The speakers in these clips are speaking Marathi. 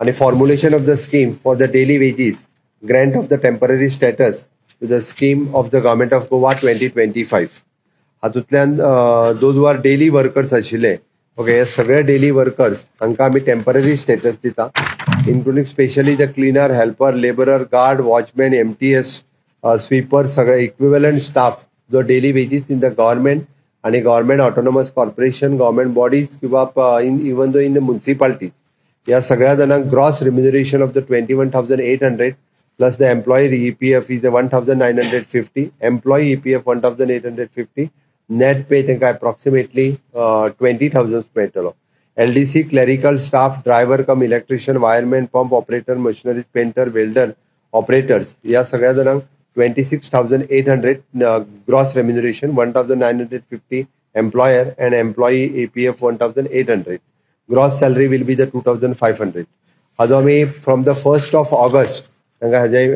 आणि formulation of the scheme for the daily wages grant of the temporary status to the scheme of the government of Goa 2025. हातूंतल्यान दोज आर डेली वर्कर्स आशिल्ले, ओके, हे सगळे डेली वर्कर्स हांकां आमी टेम्पररी स्टेटस दिता, including specially the cleaner, helper, labourer, guard, watchman, MTS, sweeper, सगळे इक्विवलंट स्टाफ जो daily wages in the government आणि government autonomous corporation, government bodies किंवा इवन दो इन द म्युनिसिपालिटीज, या सगळ्या जणांक gross remuneration of the 21,800 plus the employee EPF is 1,950, employee EPF 1,850, net pay तांकां अप्रॉक्सिमेटली 20,000 मेळटलो. LDC, clerical staff, driver cum electrician, wireman, pump operator, machineries, painter, welder, operators, या सगळ्या जणांक 26,800 gross remuneration, 1,950 employer and employee EPF 1,800. Gross salary will be the 2,500. हाजो आमी from the 1st of August तांकां हाजे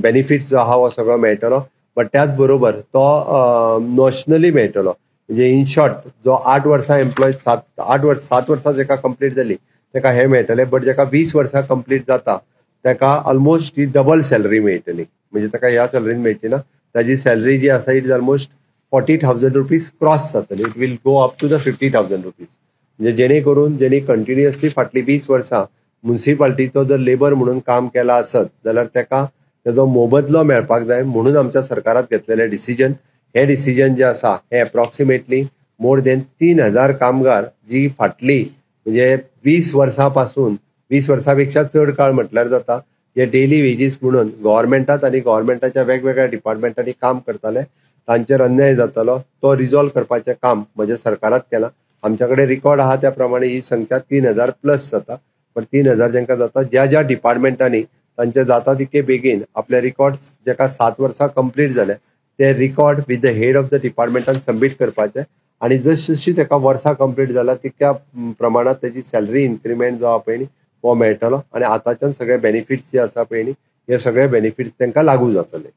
बेनिफिट्स जो आहा हो सगळो मेळटलो, बट त्याच बरोबर तो नॅशनली मेळटलो. म्हणजे इन शॉर्ट जो 8 वर्सां एम्प्लॉय 7 वर्सां जेका कंप्लीट जाली ताका हे मेळटले, बट जेका 20 वर्सां कंप्लीट जाता ताका ऑलमोस्ट ही डबल सॅलरी मेळटली. म्हणजे ताका ह्या सॅलरीन मेळची ना, ताजी सॅलरी जी आसा it is almost 40,000 rupees cross जातली. It will go up to the 50,000 rupees. म्हणजे जेणे करून जेणी कंटिन्युअसली फाटली 20 वर्सां म्युनिसिपालिटीचो जर लेबर म्हणून काम केला आसत जाल्यार ताका तेजो मोबदलो मेळपाक जाय म्हणून आमच्या सरकारान घेतलेले डिसिजन. हे डिसिजन जे आसा हे अप्रॉक्सिमेटली मोर देन 3,000 कामगार जी फाटली म्हणजे 20 वर्सां पासून 20 वर्सां चड काळ म्हटल्यार जाता जे डेली वेजीस म्हणून गव्हर्मेंटात आणि गव्हर्मेंटाच्या वेगवेगळ्या डिपार्टमेंटांनी काम करताले तांचेर अन्याय जातालो तो रिझॉल्व करपाचें काम म्हज्या सरकारात केलां. आमच्या कडेन रिकॉर्ड आहा त्या प्रमाणे ही संख्या 3,000 प्लस जाता. पण 3,000 जेंका जाता ज्या ज्या डिपार्टमेंटांनी तांचे जाता तितके बेगीन आपले रिकॉर्ड्स जेका 7 वर्सां कंप्लीट जाले ते record with the head of the डिपार्टमेंटान सबमीट करपाचे आणि जशी जशी ताका वर्सां कंप्लीट जाला तितक्या प्रमाणात त्याची सॅलरी इन्क्रिमेंट जो आहा पळय न्ही हो मेळटलो आणि आताच्यान सगळे बेनिफिट्स जे आसा पळय न्ही हे सगळे बेनिफिट्स तांकां लागू जातले.